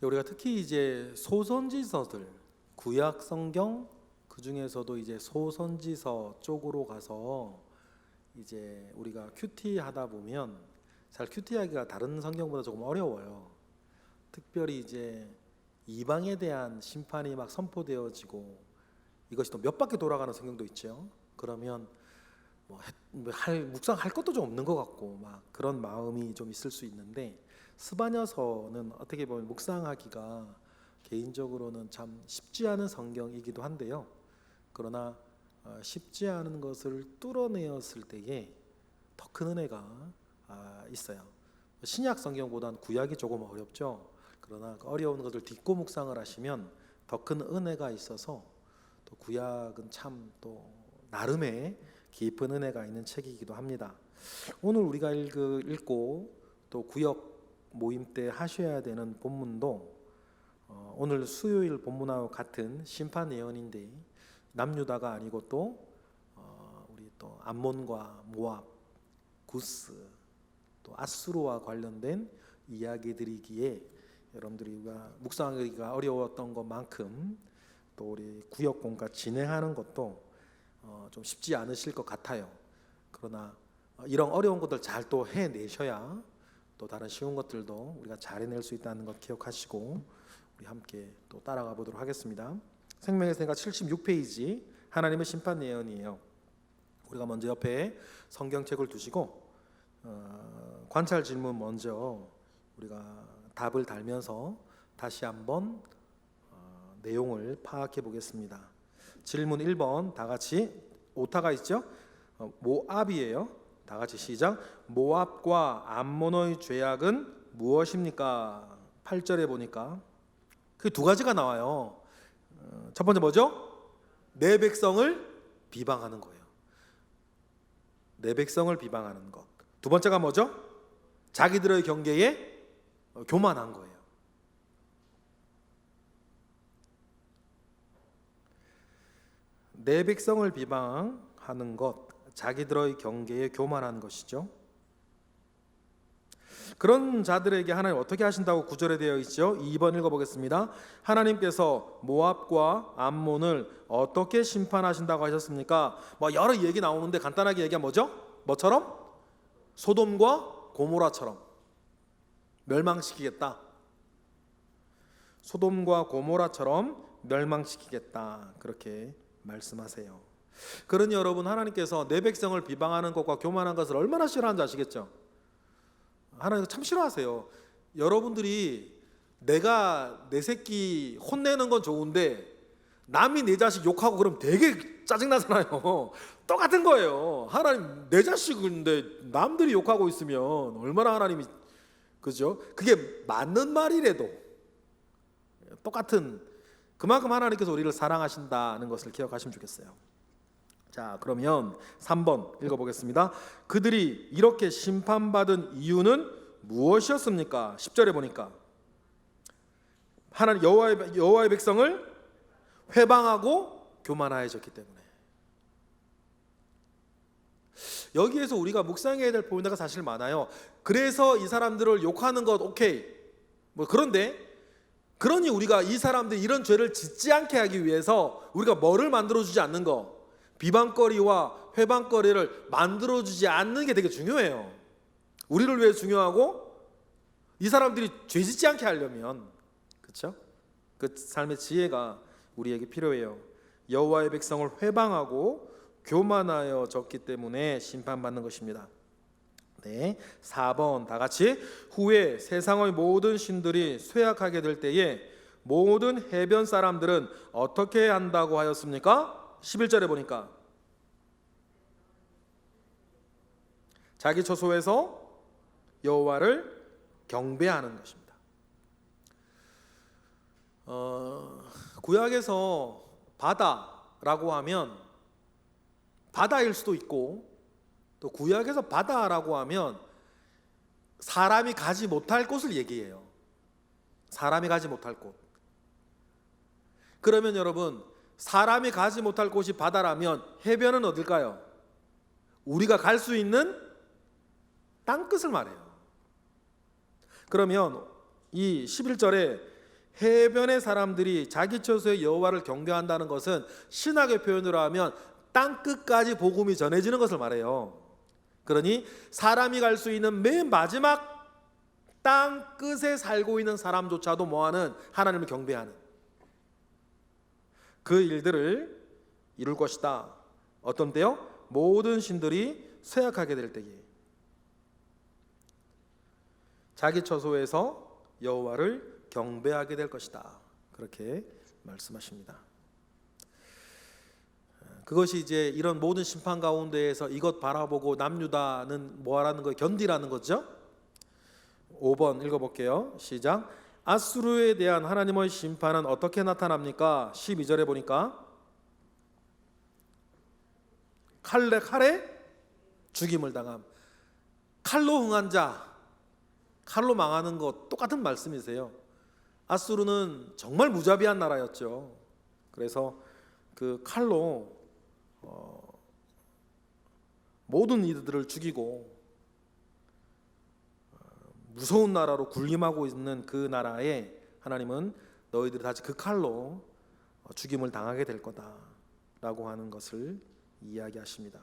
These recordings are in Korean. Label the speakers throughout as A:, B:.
A: 우리가 특히 이제 소선지서들, 구약 성경 그 중에서도 이제 소선지서 쪽으로 가서 이제 우리가 큐티 하다 보면 잘 큐티하기가 다른 성경보다 조금 어려워요. 특별히 이제 이방에 대한 심판이 막 선포되어지고 이것이 또 몇 바퀴 돌아가는 성경도 있죠. 그러면 묵상할 것도 좀 없는 것 같고 막 그런 마음이 좀 있을 수 있는데, 스바냐서는 어떻게 보면 묵상하기가 개인적으로는 참 쉽지 않은 성경이기도 한데요. 그러나 쉽지 않은 것을 뚫어내었을 때에 더 큰 은혜가 있어요. 신약 성경보다는 구약이 조금 어렵죠. 그러나 어려운 것을 딛고 묵상을 하시면 더 큰 은혜가 있어서, 또 구약은 참 또 나름의 깊은 은혜가 있는 책이기도 합니다. 오늘 우리가 읽고 또 구역 모임 때 하셔야 되는 본문도 오늘 수요일 본문하고 같은 심판 예언인데, 남유다가 아니고 또 우리 또 암몬과 모압, 구스, 또 아수르와 관련된 이야기들이기에 여러분들이 우리가 묵상하기가 어려웠던 것만큼 또 우리 구역 공과 진행하는 것도 좀 쉽지 않으실 것 같아요. 그러나 이런 어려운 것들 잘 또 해내셔야 또 다른 쉬운 것들도 우리가 잘 해낼 수 있다는 것 기억하시고 우리 함께 또 따라가 보도록 하겠습니다. 생명의 생각 76페이지 하나님의 심판 예언이에요. 우리가 먼저 옆에 성경책을 두시고 관찰 질문 먼저 우리가 답을 달면서 다시 한번 내용을 파악해 보겠습니다. 질문 1번 다 같이, 오타가 있죠? 모압이에요. 다 같이 시작. 모압과 암몬의 죄악은 무엇입니까? 8절에 보니까 그 두 가지가 나와요. 첫 번째 뭐죠? 내 백성을 비방하는 거예요. 내 백성을 비방하는 것. 두 번째가 뭐죠? 자기들의 경계에 교만한 거예요. 내 백성을 비방하는 것, 자기들의 경계에 교만한 것이죠. 그런 자들에게 하나님 어떻게 하신다고 9절에 되어 있죠. 2번 읽어보겠습니다. 하나님께서 모압과 암몬을 어떻게 심판하신다고 하셨습니까? 여러 얘기 나오는데 간단하게 얘기하면 뭐죠? 뭐처럼? 소돔과 고모라처럼 멸망시키겠다. 소돔과 고모라처럼 멸망시키겠다, 그렇게 말씀하세요. 그러니 여러분, 하나님께서 내 백성을 비방하는 것과 교만한 것을 얼마나 싫어하는지 아시겠죠? 하나님 참 싫어하세요. 여러분들이 내가 내 새끼 혼내는 건 좋은데 남이 내 자식 욕하고 그러면 되게 짜증나잖아요. 똑같은 거예요. 하나님 내 자식인데 남들이 욕하고 있으면 얼마나 하나님이, 그죠? 그게 맞는 말이라도 똑같은, 그만큼 하나님께서 우리를 사랑하신다는 것을 기억하시면 좋겠어요. 자, 그러면 3번 읽어보겠습니다. 그들이 이렇게 심판받은 이유는 무엇이었습니까? 10절에 보니까 하나님 여호와의 백성을 회방하고 교만하여졌기 때문에. 여기에서 우리가 묵상해야 될 포인트가 사실 많아요. 그래서 이 사람들을 욕하는 것 오케이, 그러니 우리가 이 사람들이 이런 죄를 짓지 않게 하기 위해서 우리가 뭐를 만들어주지 않는 거, 비방거리와 회방거리를 만들어주지 않는 게 되게 중요해요. 우리를 위해 중요하고 이 사람들이 죄 짓지 않게 하려면, 그렇죠? 그 삶의 지혜가 우리에게 필요해요. 여호와의 백성을 회방하고 교만하여졌기 때문에 심판받는 것입니다. 네, 4번 다 같이. 후에 세상의 모든 신들이 쇠약하게 될 때에 모든 해변 사람들은 어떻게 한다고 하였습니까? 11절에 보니까 자기 처소에서 여호와를 경배하는 것입니다. 구약에서 바다라고 하면 바다일 수도 있고, 또 구약에서 바다라고 하면 사람이 가지 못할 곳을 얘기해요. 사람이 가지 못할 곳. 그러면 여러분, 사람이 가지 못할 곳이 바다라면 해변은 어딜까요? 우리가 갈 수 있는 땅끝을 말해요. 그러면 이 11절에 해변의 사람들이 자기 처소의 여호와를 경배한다는 것은 신학의 표현으로 하면 땅 끝까지 복음이 전해지는 것을 말해요. 그러니 사람이 갈 수 있는 맨 마지막 땅 끝에 살고 있는 사람조차도 뭐하는 하나님을 경배하는 그 일들을 이룰 것이다. 어떤 때요? 모든 신들이 쇠약하게 될 때에 자기 처소에서 여호와를 경배하게 될 것이다. 그렇게 말씀하십니다. 그것이 이제 이런 모든 심판 가운데에서 이것 바라보고 남유다는 뭐하라는 거예요? 견디라는 거죠. 5번 읽어볼게요. 시작. 아수르에 대한 하나님의 심판은 어떻게 나타납니까? 12절에 보니까 칼에 죽임을 당함. 칼로 흥한 자, 칼로 망하는 것 똑같은 말씀이세요. 아수르는 정말 무자비한 나라였죠. 그래서 그 칼로 모든 이들을 죽이고 무서운 나라로 군림하고 있는 그 나라에 하나님은 너희들이 다시 그 칼로 죽임을 당하게 될 거다라고 하는 것을 이야기하십니다.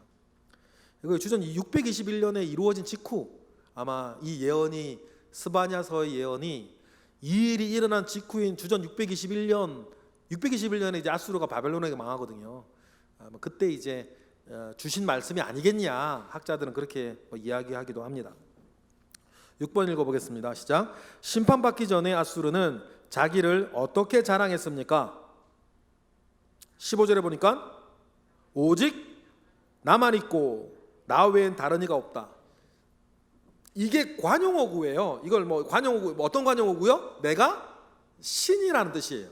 A: 이거 주전 621년에 이루어진 직후 아마 이 예언이 스바냐서의 예언이 이 일이 일어난 직후인 주전 621년에 이제 아수르가 바벨론에게 망하거든요. 그때 이제 주신 말씀이 아니겠냐 학자들은 그렇게 이야기하기도 합니다. 6번 읽어보겠습니다. 시작. 심판받기 전에 아수르는 자기를 어떻게 자랑했습니까? 15절에 보니까 오직 나만 있고 나 외엔 다른 이가 없다. 이게 관용어구예요. 이걸 뭐 관용어구 어떤 관용어구요? 내가 신이라는 뜻이에요.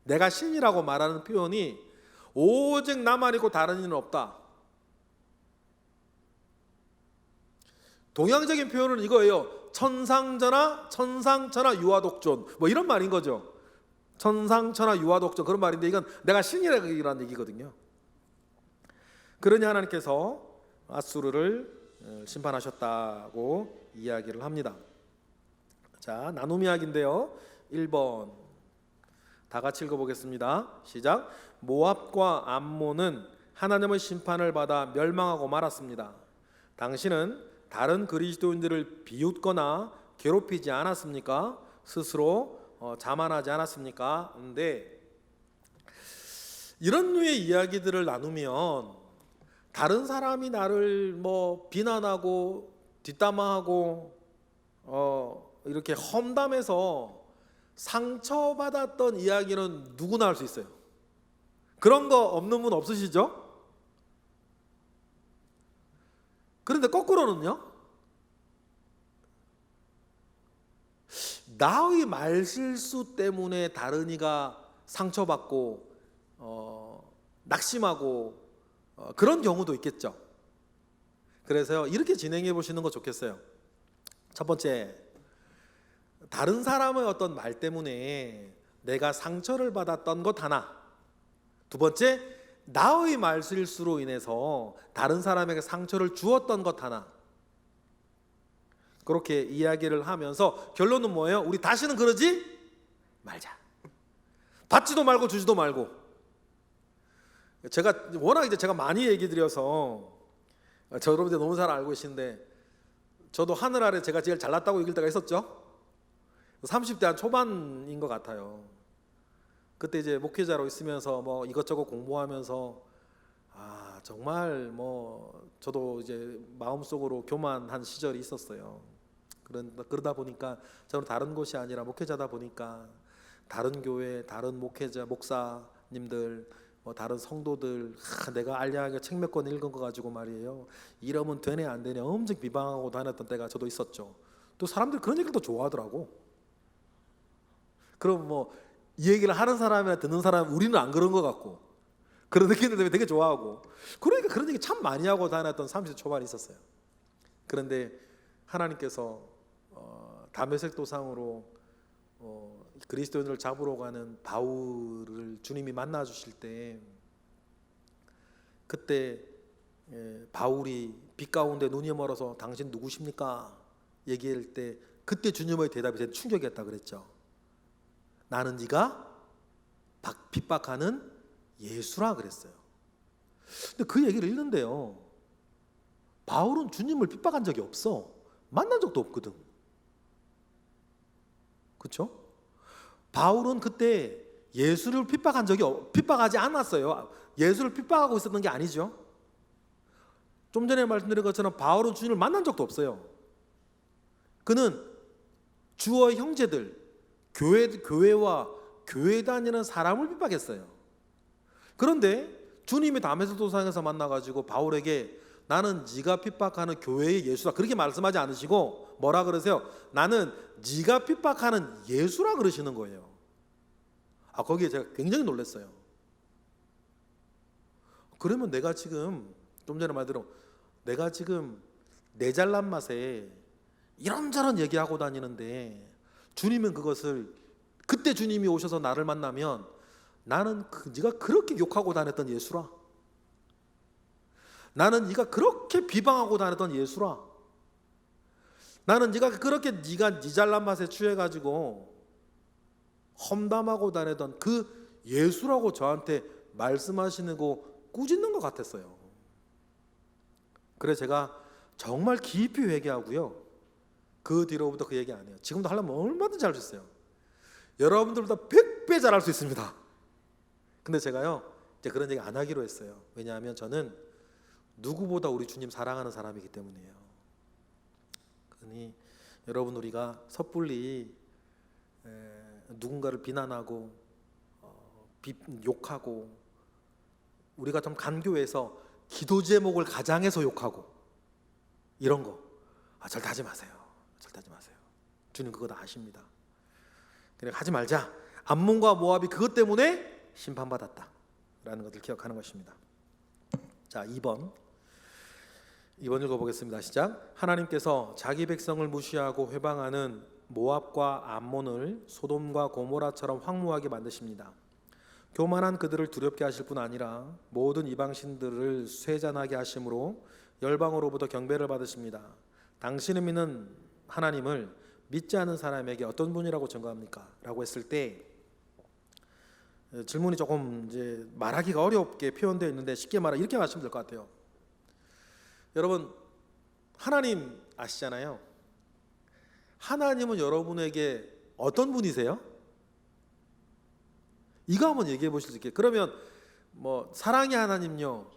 A: 내가 신이라고 말하는 표현이 오직 나만 있고 다른 이는 없다. 동양적인 표현은 이거예요. 천상천하 유아독존 뭐 이런 말인 거죠. 천상천하 유아독존 그런 말인데 이건 내가 신이라는 얘기거든요. 그러니 하나님께서 아수르를 심판하셨다고 이야기를 합니다. 자, 나눔 이야기인데요. 1번 다 같이 읽어보겠습니다. 시작. 모압과 암몬은 하나님의 심판을 받아 멸망하고 말았습니다. 당신은 다른 그리스도인들을 비웃거나 괴롭히지 않았습니까? 스스로 자만하지 않았습니까? 근데 이런 류의 이야기들을 나누면 다른 사람이 나를 뭐 비난하고 뒷담화하고 이렇게 험담해서 상처받았던 이야기는 누구나 할 수 있어요. 그런 거 없는 분 없으시죠? 그런데 거꾸로는요, 나의 말실수 때문에 다른 이가 상처받고 낙심하고 그런 경우도 있겠죠. 그래서 이렇게 진행해 보시는 거 좋겠어요. 첫 번째, 다른 사람의 어떤 말 때문에 내가 상처를 받았던 것 하나. 두 번째, 나의 말실수로 인해서 다른 사람에게 상처를 주었던 것 하나. 그렇게 이야기를 하면서 결론은 뭐예요? 우리 다시는 그러지 말자. 받지도 말고 주지도 말고. 제가 워낙 이제 제가 많이 얘기 드려서 저 여러분들 너무 잘 알고 계신데 저도 하늘 아래 제가 제일 잘났다고 얘기할 때가 있었죠. 30대 한 초반인 것 같아요. 그때 이제 목회자로 있으면서 뭐 이것저것 공부하면서 정말 뭐 저도 이제 마음속으로 교만한 시절이 있었어요. 그러다 보니까 저는 다른 곳이 아니라 목회자다 보니까 다른 교회, 다른 목회자, 목사님들, 뭐 다른 성도들 내가 알량하게 책 몇 권 읽은 거 가지고 말이에요. 이러면 되네 안 되네 엄청 비방하고 다녔던 때가 저도 있었죠. 또 사람들이 그런 얘기를 또 좋아하더라고. 그럼 뭐 이 얘기를 하는 사람이나 듣는 사람 우리는 안 그런 것 같고 그런 느낌 때문에 되게 좋아하고 그러니까 그런 얘기 참 많이 하고 다녔던 30대 초반이 있었어요. 그런데 하나님께서 다메섹 도상으로 그리스도인을 잡으러 가는 바울을 주님이 만나 주실 때 그때 바울이 빛 가운데 눈이 멀어서 당신 누구십니까? 얘기할 때 그때 주님의 대답이 되게 충격이었다 그랬죠. 나는 네가 핍박하는 예수라 그랬어요. 근데 그 얘기를 읽는데요, 바울은 주님을 핍박한 적이 없어. 만난 적도 없거든. 그렇죠? 바울은 그때 예수를 핍박하지 않았어요. 예수를 핍박하고 있었던 게 아니죠. 좀 전에 말씀드린 것처럼 바울은 주님을 만난 적도 없어요. 그는 주의 형제들, 교회와 교회 다니는 사람을 핍박했어요. 그런데 주님이 다메섹 도상에서 만나가지고 바울에게 나는 네가 핍박하는 교회의 예수다 그렇게 말씀하지 않으시고 뭐라 그러세요? 나는 네가 핍박하는 예수라 그러시는 거예요. 거기에 제가 굉장히 놀랐어요. 그러면 내가 지금 좀 전에 말대로 내가 지금 내 잘난 맛에 이런저런 얘기하고 다니는데 주님은 그것을 그때 주님이 오셔서 나를 만나면 나는 네가 그렇게 욕하고 다녔던 예수라, 나는 네가 그렇게 비방하고 다녔던 예수라, 나는 네가 그렇게 네가 네 잘난 맛에 취해가지고 험담하고 다녔던 그 예수라고 저한테 말씀하시는 거 꾸짖는 것 같았어요. 그래서 제가 정말 깊이 회개하고요, 그 뒤로부터 그 얘기 안 해요. 지금도 하려면 얼마든지 할 수 있어요. 여러분들보다 100배 잘할 수 있습니다. 근데 제가요 이제 그런 얘기 안 하기로 했어요. 왜냐하면 저는 누구보다 우리 주님 사랑하는 사람이기 때문이에요. 그러니 여러분, 우리가 섣불리 누군가를 비난하고 욕하고, 우리가 좀 간교해서 기도 제목을 가장해서 욕하고 이런 거 절대 하지 마세요. 절대 하지 마세요. 주님 그거 다 아십니다. 그래 하지 말자. 암몬과 모압이 그것 때문에 심판받았다 라는 것을 기억하는 것입니다. 자, 2번 읽어보겠습니다. 시작. 하나님께서 자기 백성을 무시하고 회방하는 모압과 암몬을 소돔과 고모라처럼 황무하게 만드십니다. 교만한 그들을 두렵게 하실 뿐 아니라 모든 이방신들을 쇠잔하게 하심으로 열방으로부터 경배를 받으십니다. 당신을 믿는 하나님을 믿지 않은 사람에게 어떤 분이라고 증거합니까? 라고 했을 때 질문이 조금 이제 말하기가 어렵게 표현되어 있는데 쉽게 말하면 이렇게 말하시면 될 것 같아요. 여러분, 하나님 아시잖아요. 하나님은 여러분에게 어떤 분이세요? 이거 한번 얘기해 보실 수 있게. 그러면 뭐 사랑의 하나님요,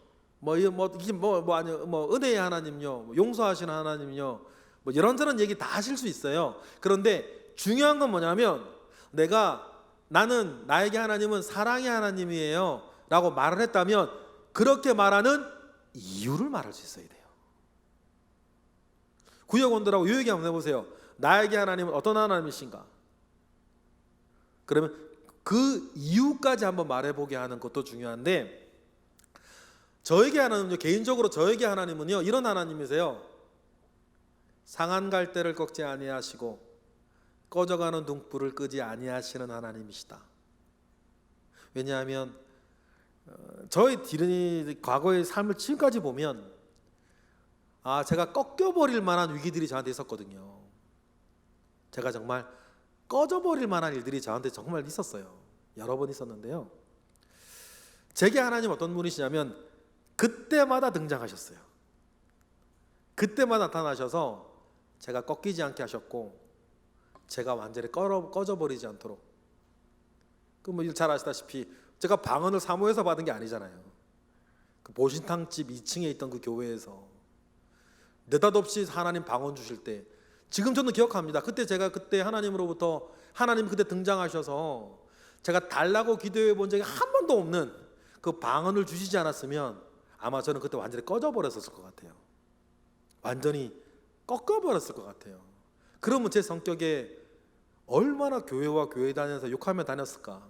A: 은혜의 하나님요, 용서하시는 하나님요, 뭐 이런저런 얘기 다 하실 수 있어요. 그런데 중요한 건 뭐냐면 나는 나에게 하나님은 사랑의 하나님이에요 라고 말을 했다면 그렇게 말하는 이유를 말할 수 있어야 돼요. 구역원들하고 요얘기 한번 해보세요. 나에게 하나님은 어떤 하나님이신가? 그러면 그 이유까지 한번 말해보게 하는 것도 중요한데, 저에게 하나님은요, 개인적으로 저에게 하나님은요 이런 하나님이세요. 상한 갈대를 꺾지 아니하시고 꺼져가는 등불을 끄지 아니하시는 하나님이시다. 왜냐하면 저의 과거의 삶을 지금까지 보면 제가 꺾여버릴 만한 위기들이 저한테 있었거든요. 제가 정말 꺼져버릴 만한 일들이 저한테 정말 있었어요. 여러 번 있었는데요, 제게 하나님 어떤 분이시냐면 그때마다 등장하셨어요. 그때마다 나타나셔서 제가 꺾이지 않게 하셨고, 제가 완전히 꺼져버리지 않도록. 잘 아시다시피 제가 방언을 사모해서 받은 게 아니잖아요. 그 보신탕집 2층에 있던 그 교회에서 느닷없이 하나님 방언 주실 때, 지금 저는 기억합니다. 그때 하나님으로부터 하나님 그때 등장하셔서 제가 달라고 기도해 본 적이 한 번도 없는 그 방언을 주시지 않았으면 아마 저는 그때 완전히 꺼져버렸을 것 같아요. 완전히 꺾어버렸을 것 같아요. 그러면 제 성격에 얼마나 교회와 교회 다니면서 욕하며 다녔을까.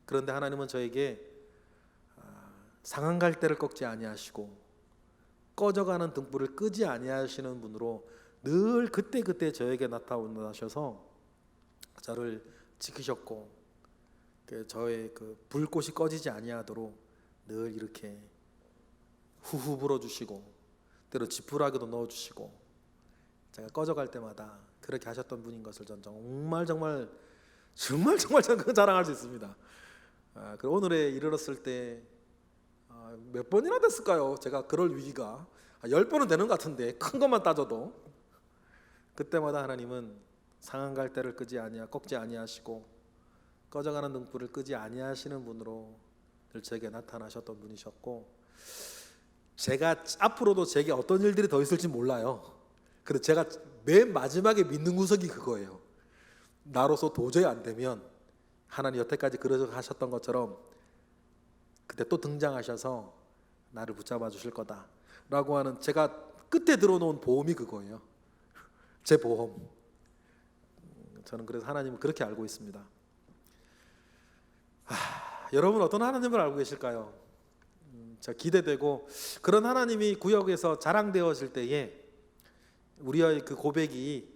A: 그런데 하나님은 저에게 상한 갈대를 꺾지 아니하시고 꺼져가는 등불을 끄지 아니하시는 분으로 늘 그때 저에게 나타나셔서 저를 지키셨고, 저의 그 불꽃이 꺼지지 아니하도록 늘 이렇게 후후 불어주시고 때로 지푸라기도 넣어주시고, 제가 꺼져갈 때마다 그렇게 하셨던 분인 것을 전 정말 저는 그 자랑할 수 있습니다. 그리고 오늘에 이르렀을 때 몇 번이나 됐을까요? 제가 그럴 위기가 10번은 되는 것 같은데, 큰 것만 따져도 그때마다 하나님은 상한 갈대를 꺾지 아니하시고 꺼져가는 등불을 끄지 아니하시는 분으로 늘 제게 나타나셨던 분이셨고, 제가 앞으로도 제게 어떤 일들이 더 있을지 몰라요. 그래서 제가 맨 마지막에 믿는 구석이 그거예요. 나로서 도저히 안 되면 하나님 여태까지 그러셔 하셨던 것처럼 그때 또 등장하셔서 나를 붙잡아 주실 거다라고 하는, 제가 끝에 들어놓은 보험이 그거예요. 제 보험. 저는 그래서 하나님은 그렇게 알고 있습니다. 여러분 어떤 하나님을 알고 계실까요? 제가 기대되고, 그런 하나님이 구역에서 자랑되어질 때에 우리의 그 고백이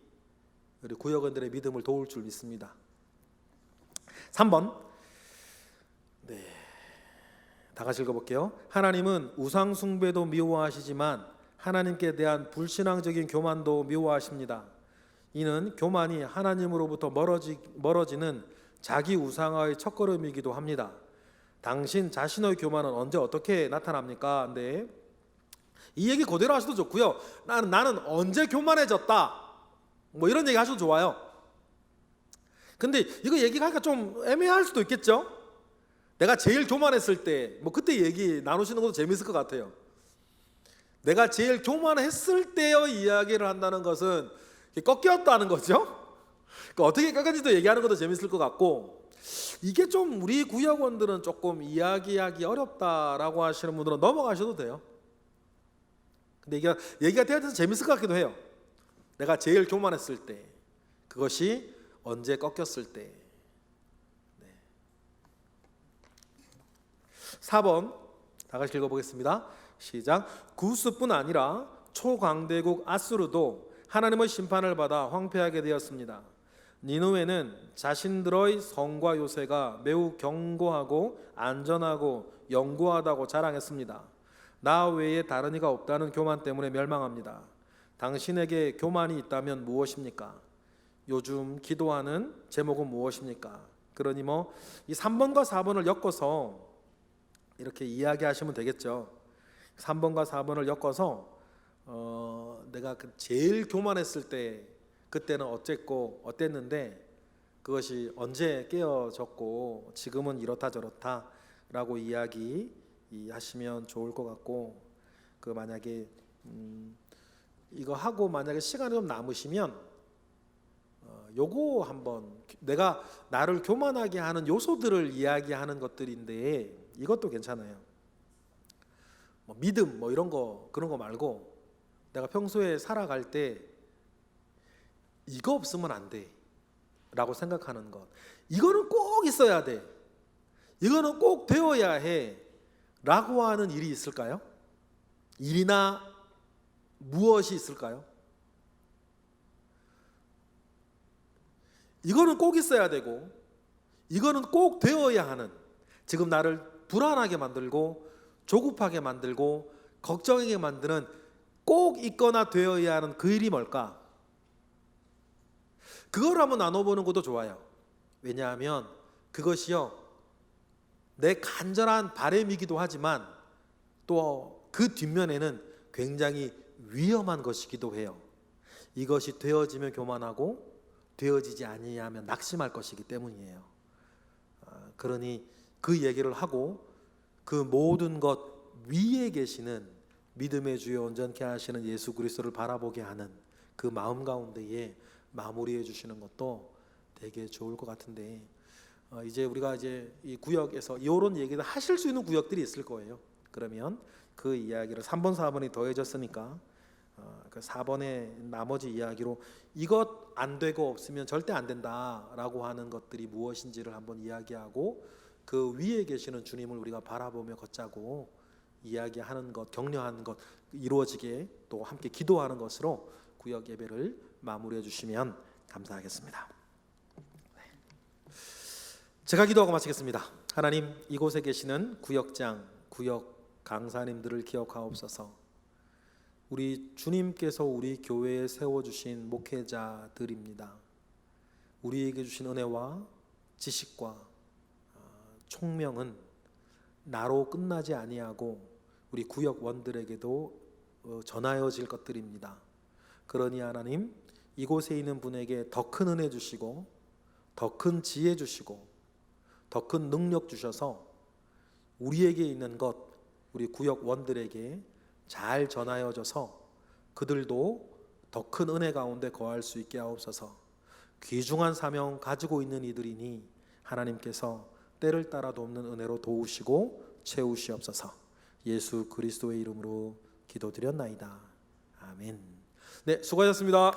A: 우리 구역원들의 믿음을 도울 줄 믿습니다. 3번, 다 같이 읽어볼게요. 하나님은 우상 숭배도 미워하시지만 하나님께 대한 불신앙적인 교만도 미워하십니다. 이는 교만이 하나님으로부터 멀어지는 자기 우상화의 첫걸음이기도 합니다. 당신 자신의 교만은 언제 어떻게 나타납니까? 네, 이 얘기 그대로 하셔도 좋고요. 나는 언제 교만해졌다, 뭐 이런 얘기 하셔도 좋아요. 근데 이거 얘기하기가 좀 애매할 수도 있겠죠. 내가 제일 교만했을 때, 뭐 그때 얘기 나누시는 것도 재밌을 것 같아요. 내가 제일 교만했을 때의 이야기를 한다는 것은 꺾였다는 거죠. 그러니까 어떻게 꺾였는지도 얘기하는 것도 재밌을 것 같고, 이게 좀 우리 구역원들은 조금 이야기하기 어렵다라고 하시는 분들은 넘어가셔도 돼요. 근데 얘기가 되어서 재밌을 것 같기도 해요. 내가 제일 교만했을 때, 그것이 언제 꺾였을 때. 4번 다 같이 읽어보겠습니다. 시작. 구스뿐 아니라 초강대국 아수르도 하나님의 심판을 받아 황폐하게 되었습니다. 니느웨는 자신들의 성과 요새가 매우 견고하고 안전하고 영구하다고 자랑했습니다. 나 외에 다른 이가 없다는 교만 때문에 멸망합니다. 당신에게 교만이 있다면 무엇입니까? 요즘 기도하는 제목은 무엇입니까? 그러니 이 3번과 4번을 엮어서 이렇게 이야기하시면 되겠죠. 3번과 4번을 엮어서 내가 제일 교만했을 때 그때는 어땠는데 그것이 언제 깨어졌고 지금은 이렇다 저렇다 라고 이야기하시면 좋을 것 같고, 그 만약에 이거 하고 만약에 시간이 좀 남으시면 요거 한번, 내가 나를 교만하게 하는 요소들을 이야기하는 것들인데 이것도 괜찮아요. 믿음 이런 거, 그런 거 말고 내가 평소에 살아갈 때 이거 없으면 안 돼 라고 생각하는 것, 이거는 꼭 있어야 돼, 이거는 꼭 되어야 해 라고 하는 일이 있을까요? 일이나 무엇이 있을까요? 이거는 꼭 있어야 되고 이거는 꼭 되어야 하는, 지금 나를 불안하게 만들고 조급하게 만들고 걱정하게 만드는 꼭 있거나 되어야 하는 그 일이 뭘까? 그걸 한번 나눠보는 것도 좋아요. 왜냐하면 그것이요, 내 간절한 바람이기도 하지만 또 그 뒷면에는 굉장히 위험한 것이기도 해요. 이것이 되어지면 교만하고 되어지지 아니하면 낙심할 것이기 때문이에요. 그러니 그 얘기를 하고 그 모든 것 위에 계시는 믿음의 주여 온전케 하시는 예수 그리스도를 바라보게 하는 그 마음 가운데에 마무리해 주시는 것도 되게 좋을 것 같은데, 이제 우리가 이제 이 구역에서 이런 얘기를 하실 수 있는 구역들이 있을 거예요. 그러면 그 이야기를 3번 4번이 더해졌으니까 그 4번의 나머지 이야기로 이것 안 되고 없으면 절대 안 된다라고 하는 것들이 무엇인지를 한번 이야기하고 그 위에 계시는 주님을 우리가 바라보며 걷자고 이야기하는 것, 격려하는 것, 이루어지게 또 함께 기도하는 것으로 구역 예배를 마무리해 주시면 감사하겠습니다. 제가 기도하고 마치겠습니다. 하나님, 이곳에 계시는 구역장, 구역 강사님들을 기억하옵소서. 우리 주님께서 우리 교회에 세워주신 목회자들입니다. 우리에게 주신 은혜와 지식과 총명은 나로 끝나지 아니하고 우리 구역원들에게도 전하여질 것들입니다. 그러니 하나님, 이곳에 있는 분에게 더 큰 은혜 주시고 더 큰 지혜 주시고 더 큰 능력 주셔서 우리에게 있는 것 우리 구역원들에게 잘 전하여져서 그들도 더 큰 은혜 가운데 거할 수 있게 하옵소서. 귀중한 사명 가지고 있는 이들이니 하나님께서 때를 따라 돕는 은혜로 도우시고 채우시옵소서. 예수 그리스도의 이름으로 기도드렸나이다. 아멘. 네, 수고하셨습니다.